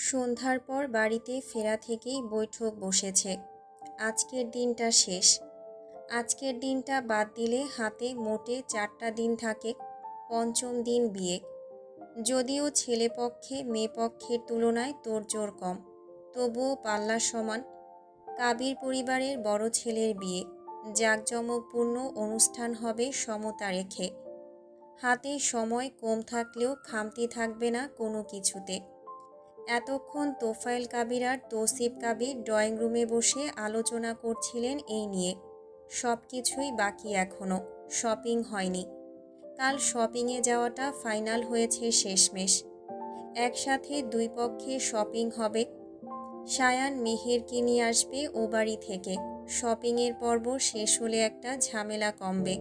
সন্ধ্যার পর বাড়িতে ফেরা থেকেই বৈঠক বসেছে। আজকের দিনটা শেষ। আজকের দিনটা বাদ দিলে হাতে মোটে 4টা দিন থাকে। পঞ্চম দিন বিয়ে। যদিও ছেলেপক্ষে মেয়েপক্ষের তুলনায় তোড়জোড় কম, তবুও পাল্লা সমান। কাবির পরিবারের বড় ছেলের বিয়ে। জাঁকজমকপূর্ণ অনুষ্ঠান হবে সমতা রেখে। হাতে সময় কম থাকলেও খামতি থাকবে না কোনো কিছুতে। এতক্ষণ তোফায়েল কাবির আর তৌসিফ কাবির ড্রয়িং রুমে বসে আলোচনা করছিলেন এই নিয়ে। সব কিছুই বাকি এখনও, শপিং হয়নি। কাল শপিংয়ে যাওয়াটা ফাইনাল হয়েছে শেষমেশ। একসাথে দুই পক্ষে শপিং হবে। সায়ান মেহেরকে নিয়ে আসবে ও বাড়ি থেকে। শপিংয়ের পর্ব শেষ হলে একটা ঝামেলা কমবে।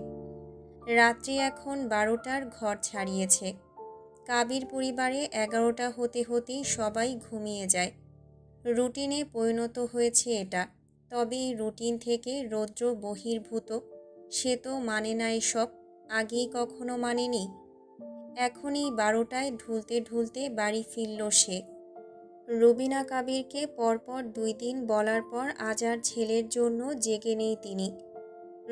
রাত্রি এখন 12টার ঘর ছাড়িয়েছে। কাবির পরিবারে 11টা হতে হতেই সবাই ঘুমিয়ে যায়। রুটিনে পরিণত হয়েছে এটা। তবে এই রুটিন থেকে রৌদ্র বহির্ভূত। সে তো মানে না এসব, আগেই কখনো মানেনি। এখনই 12টায় ঢুলতে ঢুলতে বাড়ি ফিরল সে। রুবিনা কাবিরকে পরপর 2 দিন বলার পর আজ আর ছেলের জন্য জেগে নেই তিনি।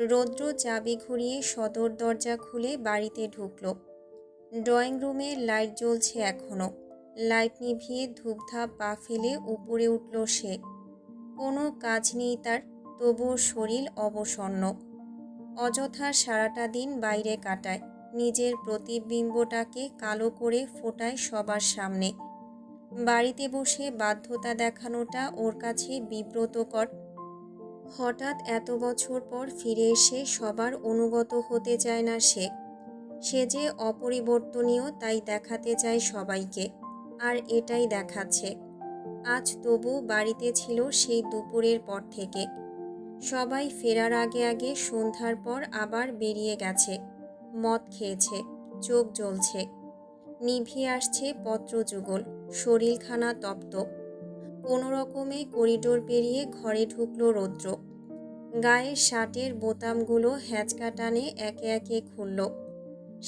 রৌদ্র চাবি ঘুরিয়ে সদর দরজা খুলে বাড়িতে ঢুকল। ড্রয়িং রুমে লাইট জ্বলছে এখনও। লাইট নিভিয়ে ধূপধাপ পা ফেলে উপরে উঠল সে। কোনো কাজ নেই তার, তবুও শরীর অবসন্ন। অযথা সারাটা দিন বাইরে কাটায়, নিজের প্রতিবিম্বটাকে কালো করে ফোটায় সবার সামনে। বাড়িতে বসে বাধ্যতা দেখানোটা ওর কাছে বিব্রতকর। হঠাৎ এত বছর পর ফিরে এসে সবার অনুগত হতে চায় না সে। সে যে অপরিবর্তনীয় তাই দেখাতে চায় সবাইকে, আর এটাই দেখাচ্ছে। আজ তবু বাড়িতে ছিল সেই দুপুরের পর থেকে। সবাই ফেরার আগে আগে সন্ধ্যার পর আবার বেরিয়ে গেছে। মদ খেয়েছে, চোখ জ্বলছে। নিভিয়ে আসছে পত্রযুগল, শরীরখানা তপ্ত। কোনো রকমে করিডোর পেরিয়ে ঘরে ঢুকল রৌদ্র। গায়ের শার্টের বোতামগুলো হ্যাঁচকা টানে একে একে খুলল।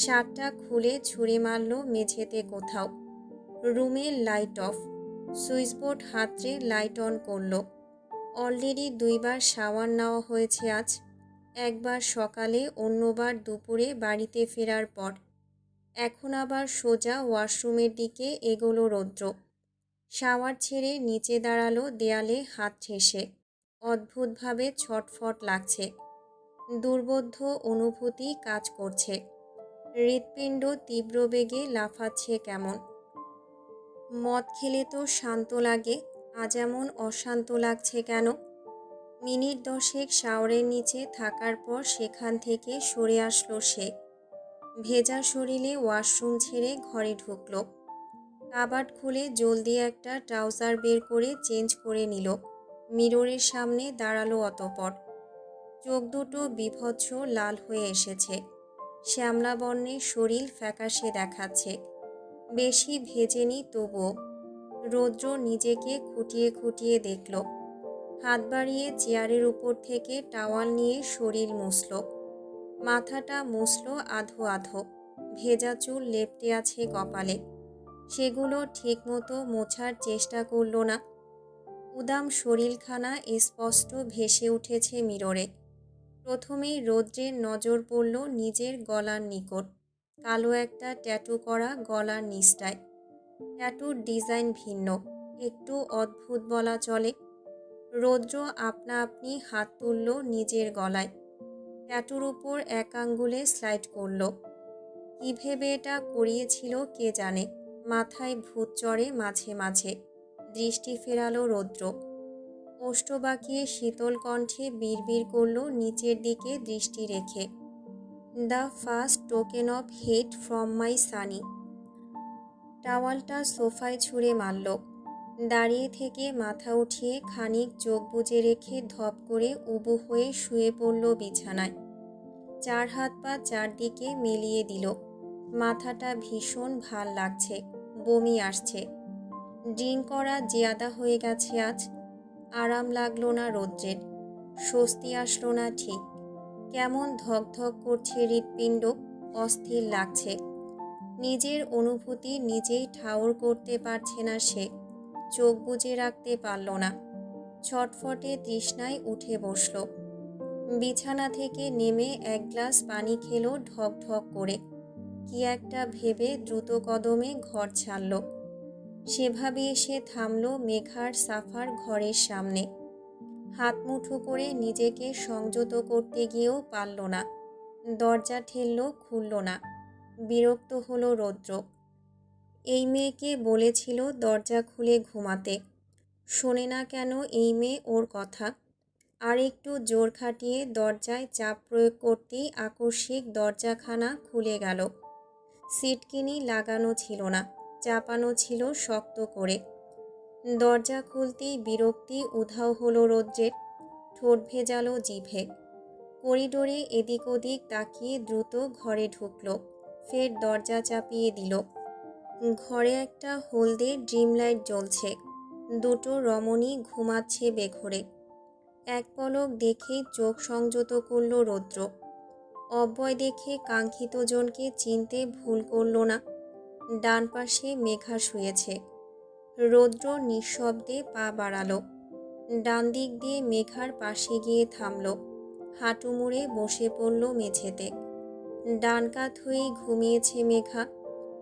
শার্টটা খুলে ছুঁড়ে মারল মেঝেতে কোথাও। রুমের লাইট অফ। সুইচবোর্ড হাতড়ে লাইট অন করল। অলরেডি 2বার শাওয়ার নেওয়া হয়েছে আজ। একবার সকালে, অন্যবার দুপুরে বাড়িতে ফেরার পর। এখন আবার সোজা ওয়াশরুমের দিকে এগোলো রৌদ্র। শাওয়ার ছেড়ে নিচে দাঁড়ালো, দেয়ালে হাত ঠেসে। অদ্ভুতভাবে ছটফট লাগছে। দুর্বোধ্য অনুভূতি কাজ করছে। হৃৎপিণ্ড তীব্র বেগে লাফাচ্ছে কেমন। মদ খেলে তো শান্ত লাগে, আজ এমন অশান্ত লাগছে কেন? মিনিট 10 শাওয়ারের নিচে থাকার পর সেখান থেকে সরে আসলো সে। ভেজা শরীরে ওয়াশরুম ছেড়ে ঘরে ঢুকল। কাবার্ড খুলে জলদি একটা ট্রাউজার বের করে চেঞ্জ করে নিল। মিররের সামনে দাঁড়ালো অতঃপর। চোখ দুটো বীভৎস লাল হয়ে এসেছে। শ্যামলা বর্ণের শরীর ফ্যাকাশে দেখাচ্ছে। বেশি ভেজেনি তবুও। রৌদ্র নিজেকে খুঁটিয়ে খুঁটিয়ে দেখল। হাত বাড়িয়ে চেয়ারের উপর থেকে টাওয়াল নিয়ে শরীর মুছল। মাথাটা মুছল আধো আধো। ভেজা চুল লেপ্টে আছে কপালে। সেগুলো ঠিকমতো মোছার চেষ্টা করল না। উদাম শরীরখানা স্পষ্ট ভেসে উঠেছে মিররে। প্রথমেই রৌদ্রের নজর পড়ল নিজের গলার নিকট। কালো একটা ট্যাটু করা গলার নিচটায়। ট্যাটুর ডিজাইন ভিন্ন, একটু অদ্ভুত বলা চলে। রৌদ্র আপনা আপনি হাত তুলল নিজের গলায়। ট্যাটুর উপর এক আঙ্গুলে স্লাইড করল। কি ভেবে এটা করিয়েছিল কে জানে। মাথায় ভূত চড়ে মাঝে মাঝে। দৃষ্টি ফেরালো রৌদ্র। ওষ্ঠ বাঁকিয়ে শীতল কণ্ঠে বিড়বিড় করল নিচের দিকে দৃষ্টি রেখে। The first token of hate from my Sunny. টাওয়ালটা সোফায় ছুঁড়ে মারল। দাঁড়িয়ে থেকে মাথা উঠিয়ে খানিক চোখ বুজে রেখে ধপ করে উবু হয়ে শুয়ে পড়ল বিছানায়। 4 হাত পা চারদিকে মিলিয়ে দিল। মাথাটা ভীষণ ভাল লাগছে, বমি আসছে। ড্রিঙ্ক করা জিয়াদা হয়ে গেছে আজ। আরাম লাগলো না রৌদ্রের, স্বস্তি আসলো না ঠিক। কেমন ধকধক করছে হৃৎপিণ্ড, অস্থির লাগছে। নিজের অনুভূতি নিজেই ঠাউর করতে পারছে না সে। চোখ বুজে রাখতে পারল না। ছটফটে তৃষ্ণায় উঠে বসল। বিছানা থেকে নেমে এক গ্লাস পানি খেলো ঢক ঢক করে। কি একটা ভেবে দ্রুত কদমে ঘর ছাড়ল। সেভাবে এসে থামল মেঘার সাফার ঘরের সামনে। হাত মুঠো করে নিজেকে সংযত করতে গিয়েও পারল না। দরজা ঠেলল, খুলল না। বিরক্ত হলো রৌদ্র। এই মেয়েকে বলেছিল দরজা খুলে ঘুমাতে। শোনে না কেন এই মেয়ে ওর কথা? আর একটু জোর খাটিয়ে দরজায় চাপ প্রয়োগ করতেই আকস্মিক দরজাখানা খুলে গেল। সিটকিনি লাগানো ছিল না, চাপানো ছিল শক্ত করে। দরজা খুলতেই বিরক্তি উধাও হলো রৌদ্রের। ঠোঁট ভেজালো জিভে। করিডোরে এদিক ওদিক তাকিয়ে দ্রুত ঘরে ঢুকল। ফের দরজা চাপিয়ে দিল। ঘরে একটা হলদে ড্রিম লাইট জ্বলছে। দুটো রমণী ঘুমাচ্ছে বেঘোরে। এক পলক দেখেই চোখ সংযত করল রৌদ্র। অব্যয় দেখে কাঙ্ক্ষিত জনকে চিনতে ভুল করল না। ডান পাশে মেঘা শুয়েছে। রৌদ্র নিঃশব্দে পা বাড়ালো। ডান দিক দিয়ে মেঘার পাশে গিয়ে থামল। হাঁটু মুড়ে বসে পড়ল মেঝেতে। ডান কাত হয়েই ঘুমিয়েছে মেঘা।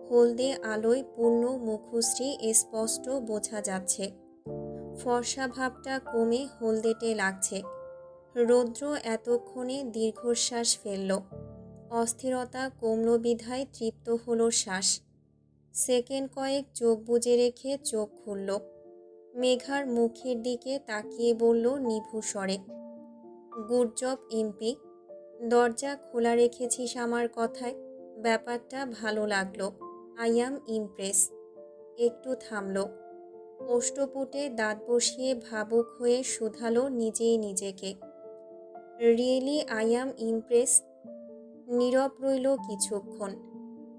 হলদে আলোয় পূর্ণ মুখশ্রী স্পষ্ট বোঝা যাচ্ছে। ফর্সা ভাবটা কমে হলদেটে লাগছে। রৌদ্র এতক্ষণে দীর্ঘশ্বাস ফেলল। অস্থিরতা কমল বিধায় তৃপ্ত হলো শ্বাস। সেকেন্ড কয়েক চোখ বুজে রেখে চোখ খুলল। মেঘার মুখের দিকে তাকিয়ে বলল নিভু স্বরে, গুড জব এমপি। দরজা খোলা রেখেছিস আমার কথায়। ব্যাপারটা ভালো লাগলো। I am Impress. একটু থামল। ওষ্ঠপুটে দাঁত বসিয়ে ভাবুক হয়ে শুধালো নিজেই নিজেকে, রিয়েলি আই অ্যাম ইমপ্রেস। নীরব রইল কিছুক্ষণ।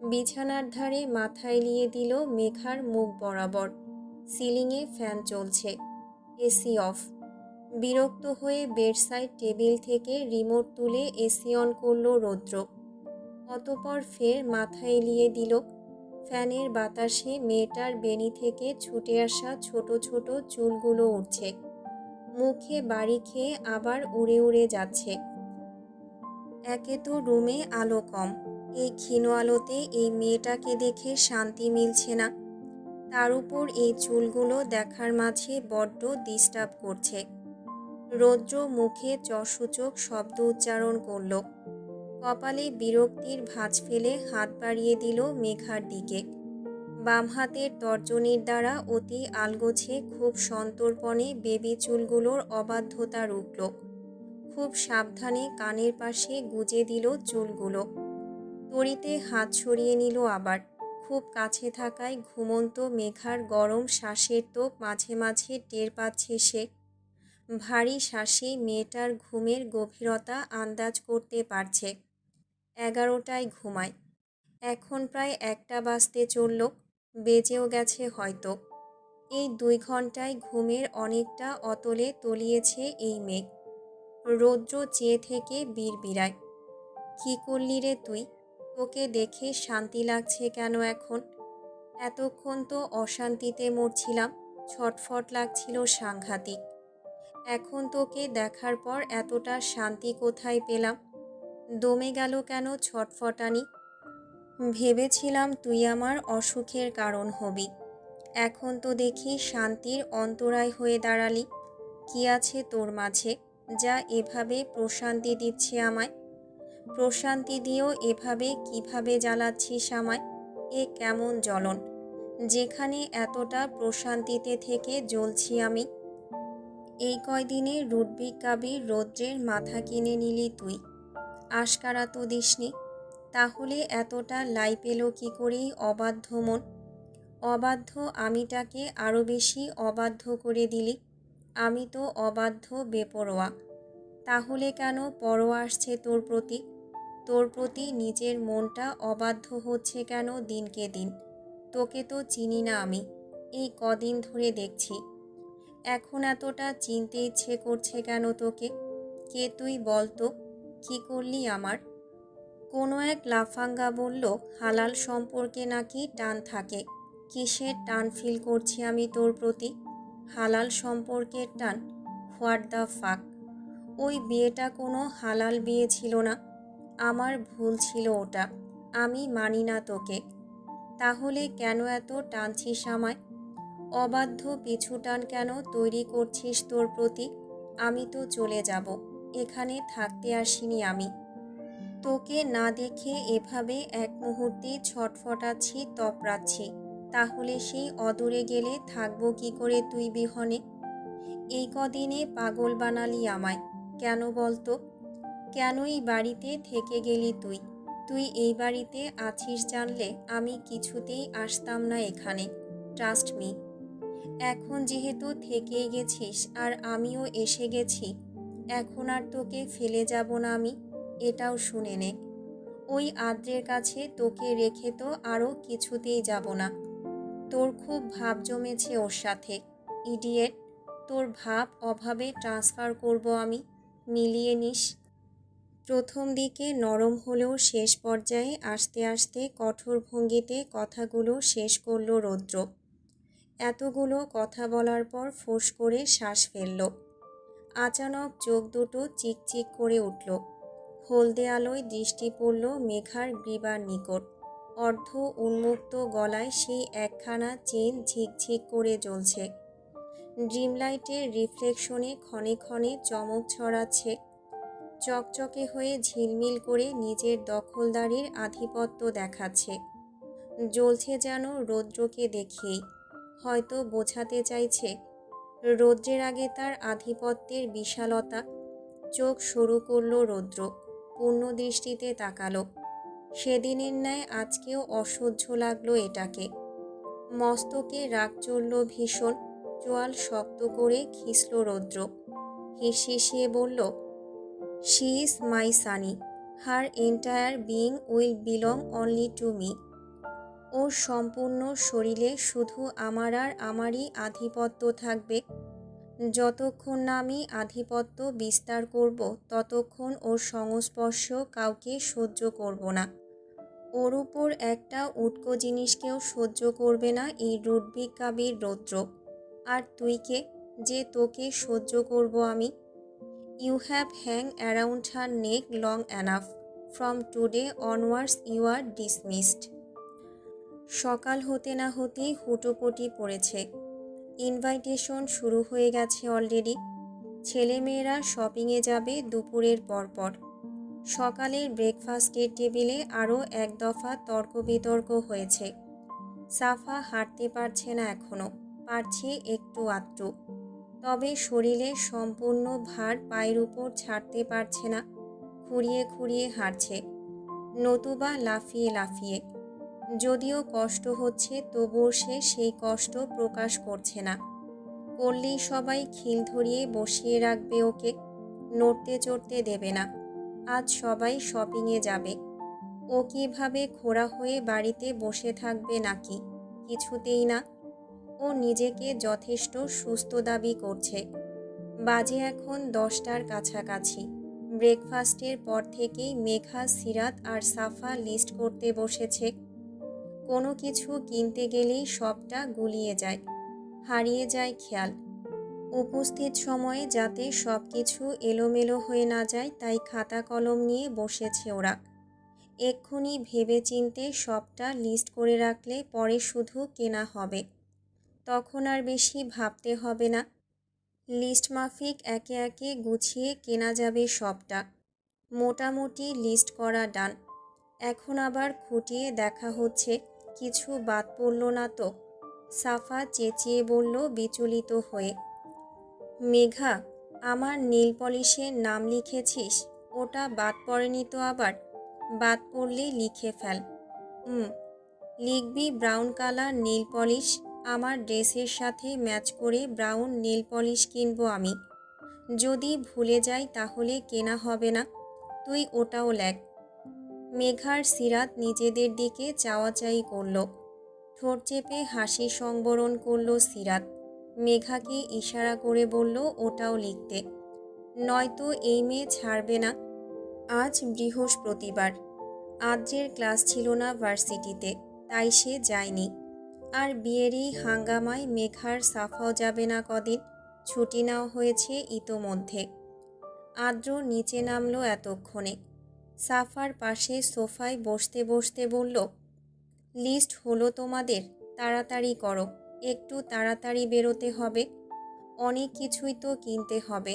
বিছানার ধারে মাথা এলিয়ে দিল মেঘার মুখ বরাবর। সিলিংয়ে ফ্যান চলছে, এসি অফ। বিরক্ত হয়ে বেডসাইড টেবিল থেকে রিমোট তুলে এসি অন করল রৌদ্র। অতপর ফের মাথা এলিয়ে দিল। ফ্যানের বাতাসে মেয়েটার বেনি থেকে ছুটে আসা ছোট ছোট চুলগুলো উঠছে। মুখে বাড়ি খেয়ে আবার উড়ে উড়ে যাচ্ছে। একে তো রুমে আলো কম। এই ক্ষীণ আলোতে এই মেয়েটাকে দেখে শান্তি মিলছে না। তার উপর এই চুলগুলো দেখার মাঝে বড্ড ডিস্টার্ব করছে। রৌদ্র মুখে চসূচক শব্দ উচ্চারণ করল। কপালে বিরক্তির ভাঁজ ফেলে হাত বাড়িয়ে দিল মেঘার দিকে। বাম হাতের তর্জনীর দ্বারা অতি আলগোছে খুব সন্তর্পণে বেবি চুলগুলোর অবাধ্যতা রুখল। খুব সাবধানে কানের পাশে গুজে দিল চুলগুলো। তড়িতে হাত সরিয়ে নিল আবার। খুব কাছে থাকায় ঘুমন্ত মেঘার গরম শ্বাসের তোপ মাঝে মাঝে টের পাচ্ছে সে। ভারী শ্বাসে মেয়েটার ঘুমের গভীরতা আন্দাজ করতে পারছে। 11টায় ঘুমায়। এখন প্রায় 1টা বাজতে চলল। বেজেও গেছে হয়তো। এই 2 ঘন্টায় ঘুমের অনেকটা অতলে তলিয়েছে এই মেঘ। রৌদ্র চেয়ে থেকে বিড়বিড়ায়, কি করলি রে তুই? তোকে দেখে শান্তি লাগছে কেন এখন? এতক্ষণ তো অশান্তিতে মরছিলাম, ছটফট লাগছিল সাংঘাতিক। এখন তোকে দেখার পর এতটা শান্তি কোথায় পেলাম? দমে গেল কেন ছটফটানি? ভেবেছিলাম তুই আমার অসুখের কারণ হবি। এখন তো দেখি শান্তির অন্তরায় হয়ে দাঁড়ালি। কি আছে তোর মাঝে যা এভাবে প্রশান্তি দিচ্ছে আমায়? প্রশান্তি দিয়েও এভাবে কিভাবে জ্বালাচ্ছিস আমায়? এ কেমন জ্বলন, যেখানে এতটা প্রশান্তিতে থেকে জ্বলছি আমি? এই কয়দিনে রুডবিক কাবির রৌদ্রের মাথা কিনে নিলি তুই। আশকারা তো দিসনি। তাহলে এতটা লাই পেল কি করেই অবাধ্য মন? অবাধ্য আমিটাকে আরও বেশি অবাধ্য করে দিলি। আমি তো অবাধ্য বেপরোয়া। তাহলে কেন পরোয়া আসছে তোর প্রতি? তোর প্রতি নিজের মনটা অবাধ্য হচ্ছে কেন দিনকে দিন? তোকে তো চিনি না আমি, এই কদিন ধরে দেখছি। এখন এতটা চিনতে ইচ্ছে করছে কেন তোকে? কে তুই বলতো? কি করলি আমার? কোনো এক লাফাঙ্গা বলল হালাল সম্পর্কে নাকি টান থাকে। কিসের টান ফিল করছি আমি তোর প্রতি? হালাল সম্পর্কের টান। What the fuck. ওই বিয়েটা কোনো হালাল বিয়ে ছিল না। আমার ভুল ছিল ওটা। আমি মানি না তোকে। তাহলে কেন এত টানছিস আমায়? অবাধ্য পিছুটান কেন তৈরি করছিস তোর প্রতি? আমি তো চলে যাব। এখানে থাকতে আসিনি আমি। তোকে না দেখে এভাবে এক মুহূর্তেই ছটফটাচ্ছি, তপড়াচ্ছি। তাহলে সেই অদূরে গেলে থাকবো কি করে তুই বিহনে? এই কদিনে পাগল বানালি আমায়। কেন বলতো? কেনই বাড়িতে থেকে গেলি তুই? তুই এই বাড়িতে আছিস জানলে আমি কিছুতেই আসতাম না এখানে। Trust me. এখন যেহেতু থেকেই গেছিস আর আমিও এসে গেছি, এখন আর তোকে ফেলে যাব না আমি। এটাও শুনে নে। ওই আদ্রের কাছে তোকে রেখে তো আরও কিছুতেই যাব না। তোর খুব ভাব জমেছে ওর সাথে। ইডিয়েট। তোর ভাব অভাবে ট্রান্সফার করব আমি। মিলিয়ে নিস। প্রথম দিকে নরম হলেও শেষ পর্যায়ে আস্তে আস্তে কঠোর ভঙ্গিতে কথাগুলো শেষ করল রৌদ্র। এতগুলো কথা বলার পর ফোঁস করে শ্বাস ফেলল। আচানক চোখ দুটো চিকচিক করে উঠল। হলদে আলোয় দৃষ্টি পড়ল মেঘার গ্রীবার নিকট। অর্ধ উন্মুক্ত গলায় সেই একখানা চেন ঝিকঝিক করে জ্বলছে। ড্রিমলাইটের রিফ্লেকশনে ক্ষণে ক্ষণে চমক ছড়াচ্ছে। চকচকে হয়ে ঝিলমিল করে নিজের দখলদারির আধিপত্য দেখাচ্ছে। জ্বলছে যেন রৌদ্রকে দেখিয়েই। হয়তো বোঝাতে চাইছে রৌদ্রের আগে তার আধিপত্যের বিশালতা। চোখ সরু করল রৌদ্র। পূর্ণ দৃষ্টিতে তাকালো। সেদিনের ন্যায় আজকেও অসহ্য লাগলো এটাকে। মস্তকে রাগ চড়ল ভীষণ। চোয়াল শক্ত করে খিসল রৌদ্র। হিসিয়ে বলল, she is my Sunny. Her entire being will belong only to me. ওর সম্পূর্ণ শরীরে শুধু আমার আর আমারই আধিপত্য থাকবে। যতক্ষণ না আমি আধিপত্য বিস্তার করব ততক্ষণ ওর সংস্পর্শ কাউকে সহ্য করব না। ওর উপর একটা উটকো জিনিসকেও সহ্য করবে না এই রুডবিকাবির রৌদ্র। আর তুই কে যে তোকে সহ্য করব আমি? You have hang around her neck long enough. From today onwards you are dismissed. সকাল হতে না হতেই হুটোপুটি পড়েছে। ইনভাইটেশন শুরু হয়ে গেছে অলরেডি। ছেলেমেয়েরা শপিংয়ে যাবে দুপুরের পরপর। সকালের ব্রেকফাস্টের টেবিলে আরও এক দফা তর্ক বিতর্ক হয়েছে। সাফা হাঁটতে পারছে না এখনও, পারছে একটু আধটু। তবে শরীরের সম্পূর্ণ ভার পায়ের উপর ছাড়তে পারছে না। খুঁড়িয়ে খুঁড়িয়ে হাঁটছে, নতুবা লাফিয়ে লাফিয়ে। যদিও কষ্ট হচ্ছে তবুও সে সেই কষ্ট প্রকাশ করছে না। করলেই সবাই খিল ধরিয়ে বসিয়ে রাখবে ওকে, নড়তে চড়তে দেবে না। আজ সবাই শপিংয়ে যাবে। ও কিভাবে খোঁড়া হয়ে বাড়িতে বসে থাকবে নাকি? কিছুতেই না। ও নিজেকে যথেষ্ট সুস্থ দাবি করছে। বাজে এখন 10টার কাছাকাছি। ব্রেকফাস্টের পর থেকেই মেঘা, সিরাত আর সাফা লিস্ট করতে বসেছে। কোনো কিছু কিনতে গেলেই সবটা গুলিয়ে যায়, হারিয়ে যায় খেয়াল। উপস্থিত সময়ে যাতে সব কিছু এলোমেলো হয়ে না যায় তাই খাতা কলম নিয়ে বসেছে ওরা। এক্ষুনি ভেবেচিন্তে সবটা লিস্ট করে রাখলে পরে শুধু কেনা হবে। তখন আর বেশি ভাবতে হবে না। লিস্ট মাফিক একে একে গুছিয়ে কেনা যাবে সবটা। মোটামুটি লিস্ট করা ডান। এখন আবার খুঁটিয়ে দেখা হচ্ছে কিছু বাদ পড়ল না তো। সাফা চেঁচিয়ে বলল বিচলিত হয়ে, মেঘা, আমার নীল পলিশের নাম লিখেছিস? ওটা বাদ পড়েনি তো আবার? বাদ পড়লে লিখে ফেল। লিখবি ব্রাউন কালার নীল পলিশ। আমার ড্রেসের সাথে ম্যাচ করে ব্রাউন নীল পলিশ কিনবো আমি। যদি ভুলে যাই তাহলে কেনা হবে না। তুই ওটাও লেখ। মেঘার সিরাত নিজেদের দিকে চাওয়াচাই করল। ঠোঁট চেপে হাসি সংবরণ করল সিরাত। মেঘাকে ইশারা করে বলল ওটাও লিখতে, নয়তো এই মেয়ে ছাড়বে না। আজ বৃহস্পতিবার। আদ্রের ক্লাস ছিল না ভার্সিটিতে, তাই সে যায়নি। আর বিয়েরই হাঙ্গামায় মেঘার সাফাও যাবে না কদিন, ছুটি নেওয়া হয়েছে ইতোমধ্যে। আদ্র নিচে নামলো এতক্ষণে। সাফার পাশে সোফায় বসতে বসতে বলল, লিস্ট হলো তোমাদের? তাড়াতাড়ি করো, একটু তাড়াতাড়ি বেরোতে হবে। অনেক কিছুই তো কিনতে হবে,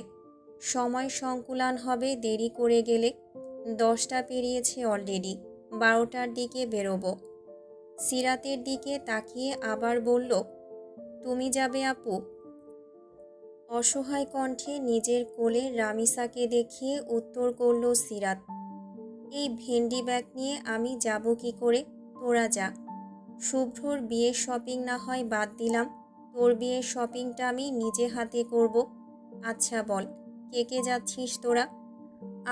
সময় সংকুলান হবে দেরি করে গেলে। 10টা পেরিয়েছে অলরেডি, 12টার দিকে বেরোবো। সিরাতের দিকে তাকিয়ে আবার বলল, তুমি যাবে আপু? অসহায় কণ্ঠে নিজের কোলে রামিসাকে দেখিয়ে উত্তর করল সিরাত, এই ভেন্ডি ব্যাগ নিয়ে আমি যাব কি করে? তোরা যা। শুভ্রর বিয়ের শপিং না হয় বাদ দিলাম, তোর বিয়ের শপিংটা আমি নিজে হাতে করব। আচ্ছা বল, কে কে যাচ্ছিস তোরা?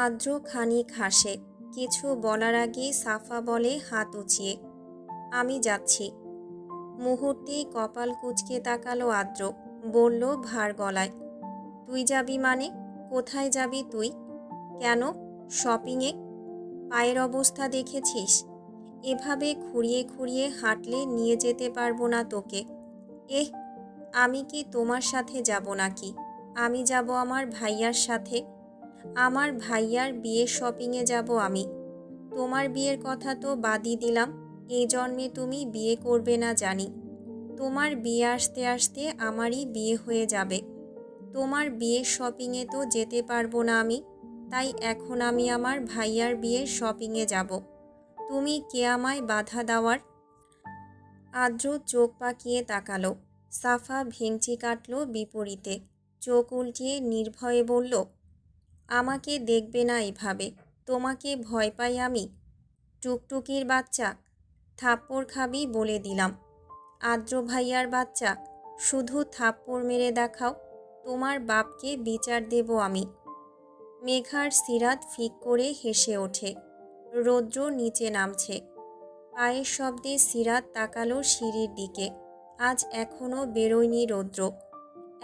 আদ্র খানিক হাসে, কিছু বলার আগে সাফা বলে হাত উঁচিয়ে, আমি যাচ্ছি। মুহূর্তেই কপাল কুঁচকে তাকালো আদ্র, বলল ভার গলায়, তুই যাবি মানে? কোথায় যাবি তুই? কেন? শপিংয়ে? পায়ের অবস্থা দেখেছিস? এভাবে খুঁড়িয়ে খুঁড়িয়ে হাঁটলে নিয়ে যেতে পারবো না তোকে। এহ, আমি কি তোমার সাথে যাব নাকি? আমি যাব আমার ভাইয়ার সাথে। আমার ভাইয়ার বিয়ের শপিংয়ে যাব আমি। তোমার বিয়ের কথা তো বাদই দিলাম, এই জন্মে তুমি বিয়ে করবে না জানি। তোমার বিয়ে আসতে আসতে আমারই বিয়ে হয়ে যাবে। তোমার বিয়ের শপিংয়ে তো যেতে পারবো না আমি, তাই এখন আমি আমার ভাইয়ার বিয়ের শপিংয়ে যাব। তুমি কে আমায় বাধা দেওয়ার? আদ্র চোখ পাকিয়ে তাকালো। সাফা ভেঙচি কাটল বিপরীতে, চোখ উল্টিয়ে নির্ভয়ে বলল, আমাকে দেখবে না এভাবে, তোমাকে ভয় পাই আমি? টুকটুকির বাচ্চা, থাপ্পড় খাবি বলে দিলাম। আদ্র ভাইয়ার বাচ্চা, শুধু থাপ্পড় মেরে দেখাও, তোমার বাপকে বিচার দেব আমি। মেঘার সিরাত ফিক করে হেসে ওঠে। রৌদ্র নিচে নামছে। পায়ের শব্দে সিরাত তাকালো সিঁড়ির দিকে। আজ এখনও বেরোয়নি রৌদ্র,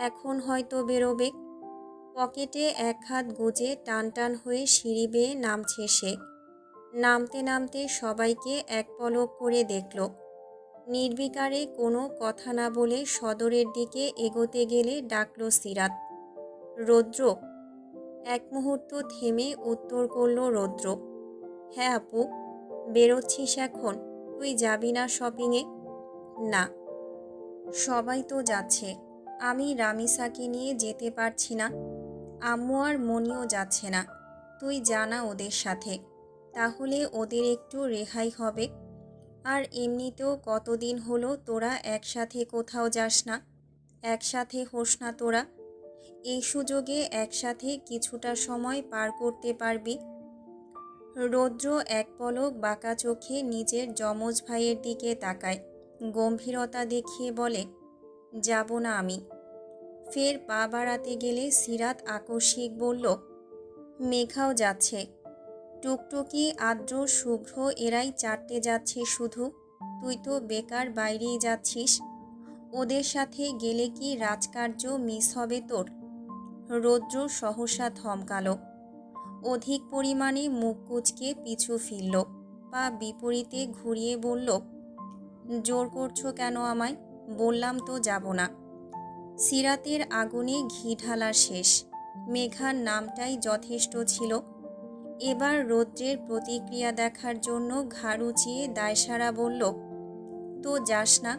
এখন হয়তো বেরোবে। পকেটে এক হাত গুজে টান টান হয়ে সিঁড়ি বেয়ে নামছে সে। নামতে নামতে সবাইকে এক পলক করে দেখল। নির্বিকারে কোনো কথা না বলে সদরের দিকে এগোতে গেলে ডাকল সিরাত, রৌদ্র। এক মুহূর্ত থেমে উত্তর করল রৌদ্র, হ্যাঁ আপু। বেরোচ্ছিস এখন? তুই যাবি না শপিংয়ে? না। সবাই তো যাচ্ছে, আমি রামিসাকে নিয়ে যেতে পারছি না। আম্মু আর মনিও যাচ্ছে না, তুই জানা ওদের সাথে, তাহলে ওদের একটু রেহাই হবে। আর এমনিতেও কতদিন হলো তোরা একসাথে কোথাও যাস না, একসাথে হোস না তোরা। এই সুযোগে একসাথে কিছুটা সময় পার করতে পারবি। রৌদ্র এক পলক বাঁকা চোখে নিজের যমজ ভাইয়ের দিকে তাকায়, গম্ভীরতা দেখিয়ে বলে, যাব না আমি। ফের পা বাড়াতে গেলে সিরাত আকস্মিক বলল, মেঘাও যাচ্ছে। টুকটুকি, আদ্র, শুভ্র এরাই 4টে যাচ্ছে শুধু, তুই তো বেকার বাইরেই যাচ্ছিস। ওদের সাথে গেলে কি রাজকার্য মিস হবে তোর? রৌদ্র সহসা থমকালো, অধিক পরিমাণে মুখ কুঁচকে পিছু ফিরল, পা বিপরীতে ঘুরিয়ে বলল, জোর করছো কেন আমায়? বললাম তো যাব না। সিরাতের আগুনে ঘি ঢালা শেষ, মেঘার নামটাই যথেষ্ট ছিল। এবার রৌদ্রের প্রতিক্রিয়া দেখার জন্য ঘাড় উঁচিয়ে দায়সারা বলল, তো যাস না,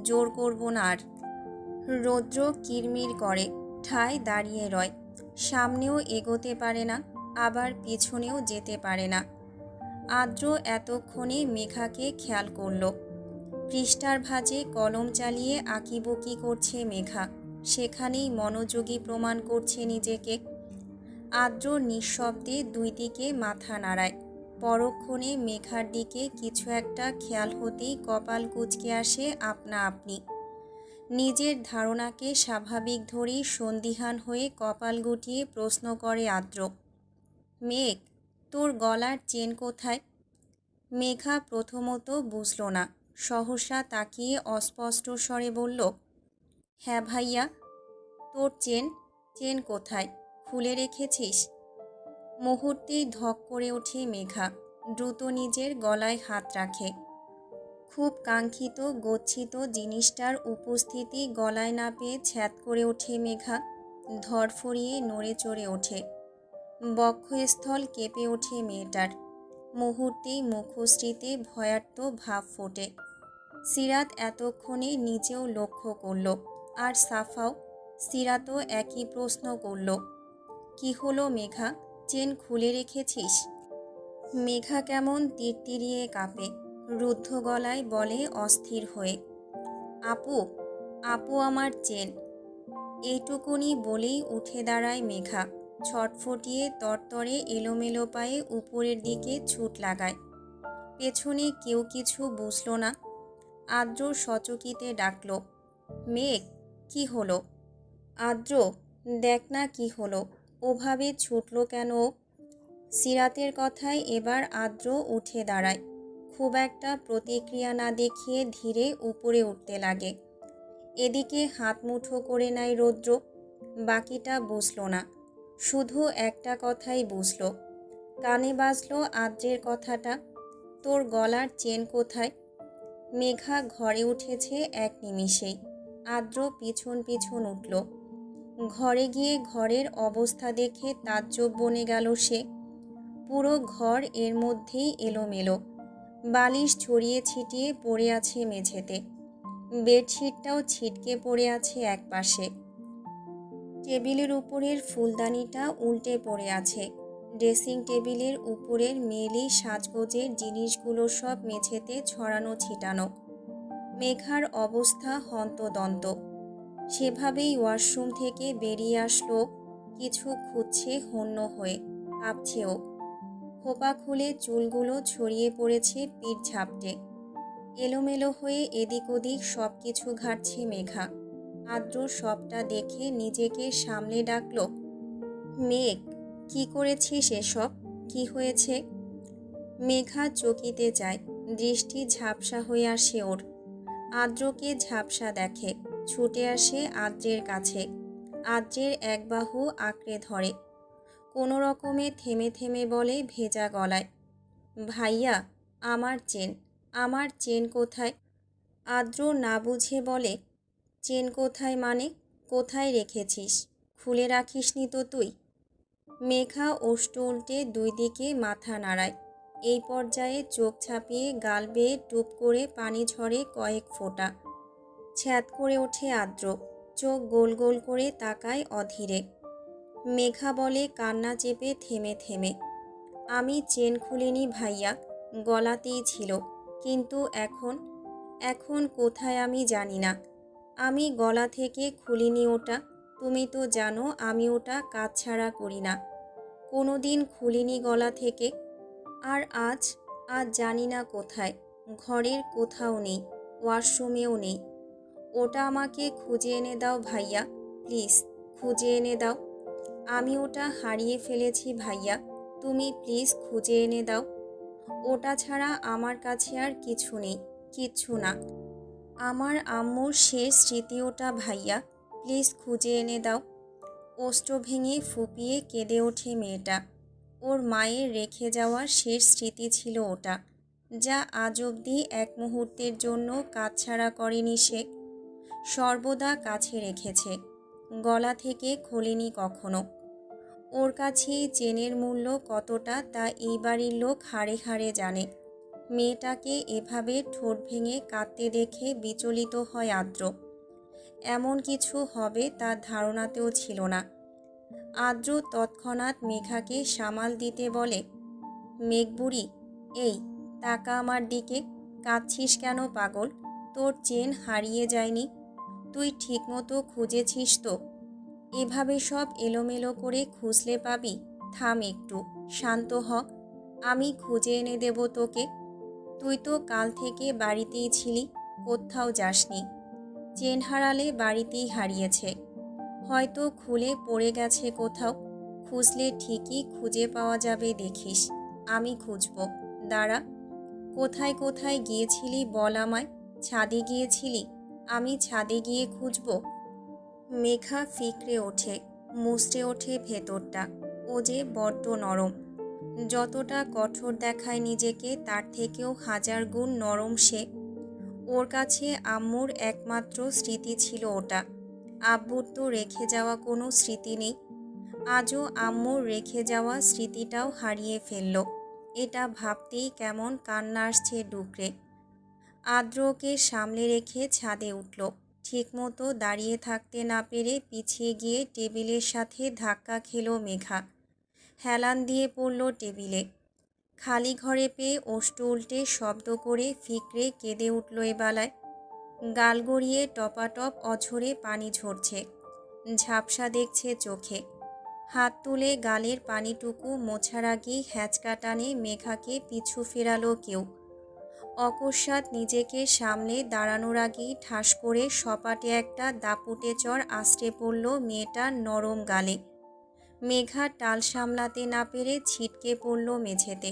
জোর করব না আর। রৌদ্র কিরমির করে, ঠায় দাঁড়িয়ে রয়, সামনেও এগোতে পারে না, আবার পিছনেও যেতে পারে না। আদ্র এতক্ষণে মেঘাকে খেয়াল করল। পৃষ্ঠার ভাঁজে কলম চালিয়ে আঁকিবুকি করছে মেঘা, সেখানেই মনোযোগী প্রমাণ করছে নিজেকে। আদ্র নিঃশব্দে দুই দিকে মাথা নাড়ায়। পরক্ষণে মেঘার দিকে কিছু একটা খেয়াল হতেই কপাল কুঁচকে আসে আপনা আপনি। নিজের ধারণাকে স্বাভাবিক ধরেই সন্দিহান হয়ে কপাল গুটিয়ে প্রশ্ন করে আদ্র, মেঘ, তোর গলার চেন কোথায়? মেঘা প্রথমত বুঝল না, সহসা তাকিয়ে অস্পষ্ট স্বরে বলল, হ্যাঁ ভাইয়া। তোর চেন? চেন কোথায়? খুলে রেখেছিস? মুহূর্তেই ধক করে ওঠে মেঘা, দ্রুত নিজের গলায় হাত রাখে। খুব কাঙ্ক্ষিত গচ্ছিত জিনিসটার উপস্থিতি গলায় না পেয়ে ছ্যাদ করে ওঠে মেঘা। ধরফরিয়ে নড়ে চড়ে ওঠে। বক্ষস্থল কেঁপে ওঠে মেয়েটার। মুহূর্তেই মুখশ্রীতে ভয়ার্ত ভাব ফোটে। সিরাত এতক্ষণে নিজেও লক্ষ্য করল, আর সাফাও। সিরাতও একই প্রশ্ন করল। কি হলো মেঘা, চেন খুলে রেখেছিস? মেঘা কেমন তিরতিরিয়ে কাঁপে, রুদ্ধ গলায় বলে অস্থির হয়ে, আপু, আপু আমার চেন। এইটুকুনি বলেই উঠে দাঁড়ায় মেঘা। ছটফটিয়ে তরতরে এলোমেলো পায়ে উপরের দিকে ছুট লাগায়। পেছনে কেউ কিছু বুঝল না। আদ্র সচকিতে ডাকল, মেঘ, কি হলো? আদ্র, দেখ না কি হলো, ওভাবে ছুটল কেন ও? সিরাতের কথায় এবার আদ্র উঠে দাঁড়ায়। খুব একটা প্রতিক্রিয়া না দেখিয়ে ধীরে উপরে উঠতে লাগে। এদিকে হাত মুঠো করে নেয় রৌদ্র। বাকিটা বুঝল না, শুধু একটা কথাই বুঝল। কানে বাজল আদ্রের কথাটা, তোর গলার চেন কোথায়? মেঘা ঘরে উঠেছে এক নিমিষেই। আদ্র পিছন পিছন উঠল। ঘরে গিয়ে ঘরের অবস্থা দেখে তাজ্জব বনে গেল সে। পুরো ঘর এর মধ্যেই এলোমেলো। বালিশ ছড়িয়ে ছিটিয়ে পড়ে আছে মেঝেতে। বেডশিটটাও ছিটকে পড়ে আছে একপাশে। টেবিলের উপরের ফুলদানিটা উল্টে পড়ে আছে। ড্রেসিং টেবিলের উপরের মেয়েলি সাজগোজের জিনিসগুলো সব মেঝেতে ছড়ানো ছিটানো। মেঘার অবস্থা হন্তদন্ত। সেভাবেই ওয়াশরুম থেকে বেরিয়ে আসলো। কিছু খুঁজছে হন্য হয়ে, কাঁপছেও। খোপা খুলে চুলগুলো ছড়িয়ে পড়েছে পিঠ ঝাপটে। এলোমেলো হয়ে এদিক ওদিক সব কিছু ঘাটছে মেঘা। আদ্র সবটা দেখে নিজেকে সামলে ডাকল, মেঘ, কি করেছিস এসব? কি হয়েছে? মেঘা চকিতে যায়। দৃষ্টি ঝাপসা হয়ে আসে ওর। আদ্রকে ঝাপসা দেখে, ছুটে আসে আদ্রের কাছে। আদ্রের এক বাহু আঁকড়ে ধরে। কোনো রকমে থেমে থেমে বলে ভেজা গলায়, ভাইয়া, আমার চেন, আমার চেন কোথায়? আদ্র না বুঝে বলে, চেন কোথায় মানে? কোথায় রেখেছিস? খুলে রাখিসনি তো তুই? মেঘা ওষ্ঠ উল্টে দুই দিকে মাথা নাড়ায়। এই পর্যায়ে চোখ ছাপিয়ে গাল বেয়ে টুপ করে পানি ঝরে কয়েক ফোঁটা। ছ্যাদ করে ওঠে আদ্র। চোখ গোল গোল করে তাকায় অধীরে। মেঘা বলে কান্না চেপে থেমে থেমে, আমি চেন খুলিনি ভাইয়া, গলাতেই ছিল। কিন্তু এখন, এখন কোথায় আমি জানি না। আমি গলা থেকে খুলিনি ওটা। তুমি তো জানো আমি ওটা কাছছাড়া করি না। কোনো দিন খুলিনি গলা থেকে। আর আজ, আজ জানি না কোথায়। ঘরের কোথাও নেই, ওয়াশরুমেও নেই। ওটা আমাকে খুঁজে এনে দাও ভাইয়া, প্লিজ, খুঁজে এনে দাও। আমি ওটা হারিয়ে ফেলেছি ভাইয়া, তুমি প্লিজ খুঁজে এনে দাও। ওটা ছাড়া আমার কাছে আর কিছু নেই, কিচ্ছু না। আমার আম্মুর শেষ স্মৃতি ওটা ভাইয়া, প্লিজ খুঁজে এনে দাও। ওষ্ঠ ভেঙে ফুপিয়ে কেঁদে ওঠে মেয়েটা। ওর মায়ের রেখে যাওয়া শেষ স্মৃতি ছিল ওটা, যা আজ অবধি এক মুহূর্তের জন্য কাছছাড়া করেনি সে। সর্বদা কাছে রেখেছে, গলা থেকে খোলেনি কখনো। ওর কাছে চেনের মূল্য কতটা তা এই বাড়ির লোক হাড়ে হাড়ে জানে। মেয়েটাকে এভাবে ঠোঁট ভেঙে কাঁদতে দেখে বিচলিত হয় আদ্র। এমন কিছু হবে তার ধারণাতেও ছিল না। আদ্র তৎক্ষণাৎ মেঘাকে সামাল দিতে বলে, মেঘবুড়ি, এই তাকা আমার দিকে, কাঁদছিস কেন পাগল? তোর চেন হারিয়ে যায়নি, তুই ঠিকমতো খুঁজেছিস তো? এভাবে সব এলোমেলো করে খুঁজলে পাবি? থাম একটু, শান্ত হ, আমি খুঁজে এনে দেব তোকে। তুই তো কাল থেকে বাড়িতেই ছিলি, কোথাও যাসনি। চেন হারালে বাড়িতেই হারিয়েছে, হয়তো খুলে পড়ে গেছে কোথাও। খুঁজলে ঠিকই খুঁজে পাওয়া যাবে দেখিস। আমি খুঁজব, দাঁড়া। কোথায় কোথায় গিয়েছিলি বল আমায়? ছাদে গিয়েছিলি? আমি ছাদে গিয়ে খুঁজব? মেঘা ফিকরে ওঠে, মুচড়ে ওঠে ভেতরটা। ও যে বড্ড নরম। যতটা কঠোর দেখায় নিজেকে তার থেকেও হাজার গুণ নরম সে। ওর কাছে আম্মুর একমাত্র স্মৃতি ছিল ওটা। আব্বুর তো রেখে যাওয়া কোনো স্মৃতি নেই। আজও আম্মুর রেখে যাওয়া স্মৃতিটাও হারিয়ে ফেলল। এটা ভাবতেই কেমন কান্না আসছে ডুকরে। আদ্রকে সামলে রেখে ছাদে উঠল। ঠিকমতো দাঁড়িয়ে থাকতে না পেরে পিছিয়ে গিয়ে টেবিলের সাথে ধাক্কা খেল মেঘা। হেলান দিয়ে পড়ল টেবিলে। খালি ঘরে পেয়ে ওষ্ঠ উল্টে শব্দ করে ফিকরে কেঁদে উঠল এ বেলায়। গাল গড়িয়ে টপাটপ অঝরে পানি ঝরছে। ঝাপসা দেখছে চোখে। হাত তুলে গালের পানিটুকু মোছার আগেই হ্যাঁচকা টানে মেঘাকে পিছু ফেরালো কেউ। অকস্মাৎ নিজেকে সামলে দাঁড়ানোর আগেই ঠাস করে সপাটে একটা দাপুটে চড় আছড়ে পড়ল মেয়েটার নরম গালে। মেঘা টাল সামলাতে না পেরে ছিটকে পড়ল মেঝেতে।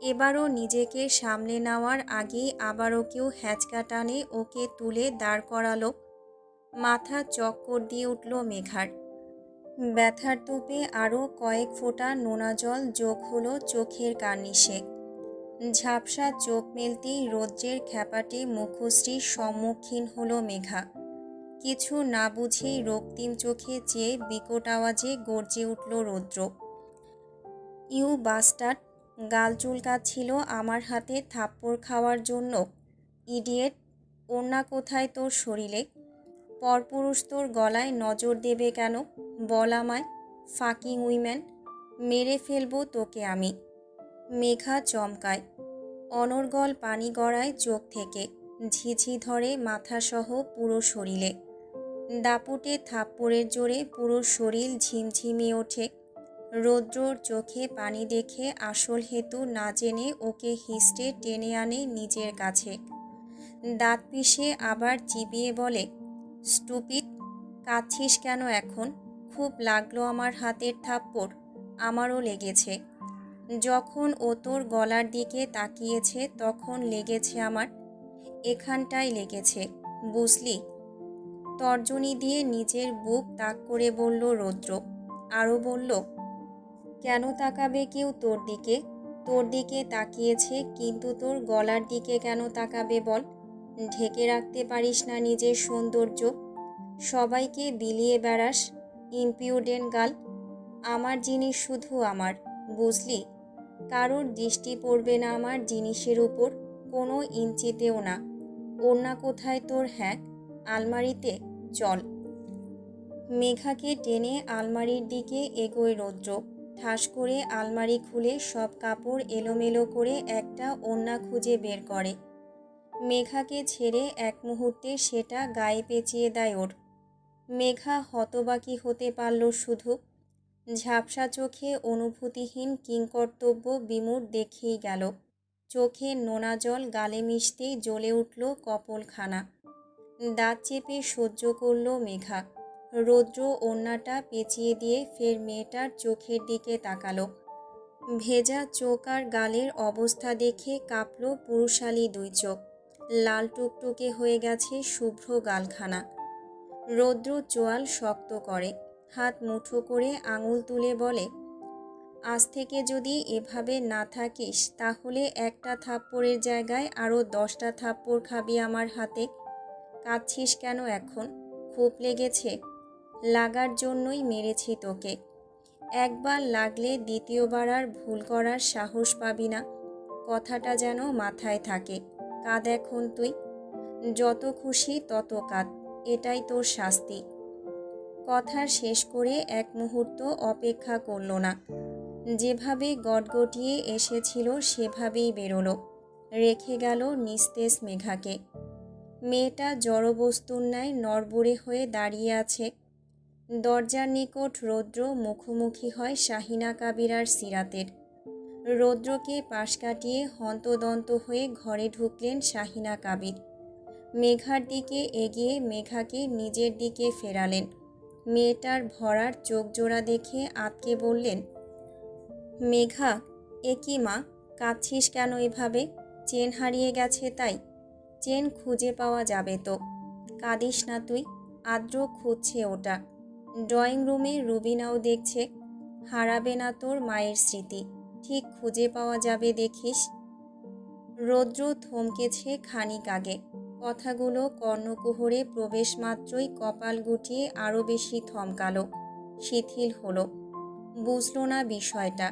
এবারও নিজেকে সামলে নেওয়ার আগেই আবারও কেউ হ্যাঁচকা টানে ওকে তুলে দাঁড় করালো। মাথা চক্কর দিয়ে উঠল মেঘার। ব্যথার তোপে আরও কয়েক ফোঁটা নোনা জল যোগ হলো চোখের কার্নিশে। ঝাপসা চোখ মেলতেই রৌদ্রের খ্যাপাটে মুখশ্রীর সম্মুখীন হলো মেঘা। কিছু না বুঝেই রক্তিম চোখে চেয়ে বিকট আওয়াজে গর্জে উঠল রৌদ্র। You bastard! গাল চুলকাচ্ছিল আমার হাতে থাপ্পড় খাওয়ার জন্য। ইডিয়েট! ওড়না কোথায় তোর শরীরে? পরপুরুষ তোর গলায় নজর দেবে কেন? বল আমায়, ফাকিং উইম্যান! মেরে ফেলবো তোকে আমি। মেঘা চমকায়। অনর্গল পানি গড়ায় চোখ থেকে। ঝিঝি ধরে মাথাসহ পুরো শরীরে। দাপুটে থাপ্পড়ের জোরে পুরো শরীর ঝিমঝিমিয়ে ওঠে। রৌদ্রর চোখে পানি দেখে আসল হেতু না জেনে ওকে হিস্টে টেনে আনে নিজের কাছে। দাঁত পিষে আবার চিবিয়ে বলে, স্টুপিড! কাঁদছিস কেন এখন? খুব লাগলো আমার হাতের থাপ্পড়? আমারও লেগেছে। যখন ও তোর গলার দিকে তাকিয়েছে তখন লেগেছে আমার। এখানটায় লেগেছে, বুঝলি? তর্জনী দিয়ে নিজের বুক তাক করে বলল রৌদ্র। আরও বলল, কেন তাকাবে কেউ তোর দিকে? তোর দিকে তাকিয়েছে কিন্তু তোর গলার দিকে কেন তাকাবে বল? ঢেকে রাখতে পারিস না নিজের সৌন্দর্য? সবাইকে বিলিয়ে বেড়াস, ইম্পিউডেন্ট গাল! আমার জিনিস শুধু আমার, বুঝলি? কারোর দৃষ্টি পড়বে না আমার জিনিসের উপর, কোনো ইঞ্চিতেও না। ওড়না কোথায় তোর? হ্যাঁ, আলমারিতে। চল। মেঘাকে টেনে আলমারির দিকে এগোয় রৌদ্র। ঠাস করে আলমারি খুলে সব কাপড় এলোমেলো করে একটা ওড়না খুঁজে বের করে। মেঘাকে ছেড়ে এক মুহূর্তে সেটা গায়ে পেঁচিয়ে দেয় ওর। মেঘা হতবাকি হতে পারল শুধু। ঝাপসা চোখে অনুভূতিহীন কিংকর্তব্য বিমূঢ় দেখেই গেল। চোখে নোনা জল গালে মিশতেই জ্বলে উঠল কপলখানা। দাঁত চেপে সহ্য করল মেঘা। রৌদ্র ওড়নাটা পেঁচিয়ে দিয়ে ফের মেয়েটার চোখের দিকে তাকালো। ভেজা চোখ আর গালের অবস্থা দেখে কাঁপল পুরুষালী দুই চোখ। লাল টুকটুকে হয়ে গেছে শুভ্র গালখানা। রৌদ্র চোয়াল শক্ত করে, হাত মুঠো করে আঙুল তুলে বলে, আজ থেকে যদি এভাবে না থাকিস তাহলে একটা থাপ্পড়ের জায়গায় আরও 10টা থাপ্পড় খাবি আমার হাতে। কাঁদছিস কেন এখন? খুব লেগেছে? লাগার জন্যই মেরেছি তোকে। একবার লাগলে দ্বিতীয়বার আর ভুল করার সাহস পাবি না। কথাটা যেন মাথায় থাকে। কাঁদ এখন তুই। যত খুশি তত কাঁদ, এটাই তোর শাস্তি। কথা শেষ করে এক মুহূর্ত অপেক্ষা করল না। যেভাবে গটগটিয়ে এসেছিল সেভাবেই বেরোলো। রেখে গেল নিস্তেজ মেঘাকে। মেয়েটা জড়বস্তুর ন্যায় নড়বড়ে হয়ে দাঁড়িয়ে আছে। দরজার নিকট রৌদ্র মুখোমুখি হয় শাহিনা কাবিরার সিরাতের। রৌদ্রকে পাশ কাটিয়ে হন্তদন্ত হয়ে ঘরে ঢুকলেন শাহিনা কাবির। মেঘার দিকে এগিয়ে মেঘাকে নিজের দিকে ফেরালেন। মেয়েটার ভরার চোখ জোড়া দেখে আঁতকে বললেন, মেঘা, এ কি মা, কাঁদছিস কেন এভাবে? চেন হারিয়ে গেছে তাই? চেন খুঁজে পাওয়া যাবে তো। কাঁদিস না তুই। আদ্র খুঁজছে ওটা। ড্রয়িং রুমে রুবিনাও দেখছে। হারাবে না তোর মায়ের স্মৃতি। ঠিক খুঁজে পাওয়া যাবে দেখিস। রৌদ্র থমকেছে খানিক আগে। কথাগুলো কর্ণকুহরে প্রবেশ মাত্রই কপাল গুটিয়ে আরও বেশি থমকালো, শিথিল হলো। বুঝল না বিষয়টা।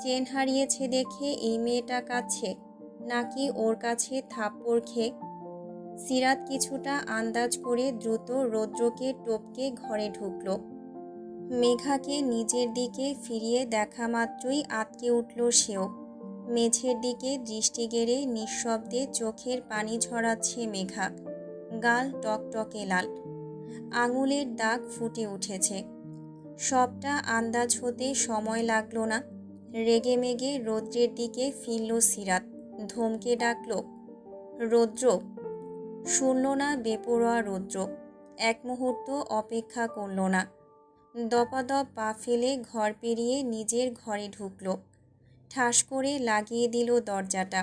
চেন হারিয়েছে দেখে এই মেয়েটা কাঁদছে, নাকি ওর কাছে থাপ্পড় খেয়ে? সিরাত কিছুটা আন্দাজ করে দ্রুত রৌদ্রকে টপকে ঘরে ঢুকল। মেঘাকে নিজের দিকে ফিরিয়ে দেখা মাত্রই আঁতকে উঠল সেও। মেঝের দিকে দৃষ্টি গেড়ে নিঃশব্দে চোখের পানি ঝরাচ্ছে মেঘা। গাল টকটকে লাল, আঙুলের দাগ ফুটে উঠেছে। সবটা আন্দাজ হতে সময় লাগলো না। রেগে মেগে রৌদ্রের দিকে ফিরল সিরাত, ধমকে ডাকল, রৌদ্র। শুনল না বেপরোয়া রৌদ্র। এক মুহূর্ত অপেক্ষা করল না, দপাদপ পা ফেলে ঘর পেরিয়ে নিজের ঘরে ঢুকল। ঠাস করে লাগিয়ে দিল দরজাটা।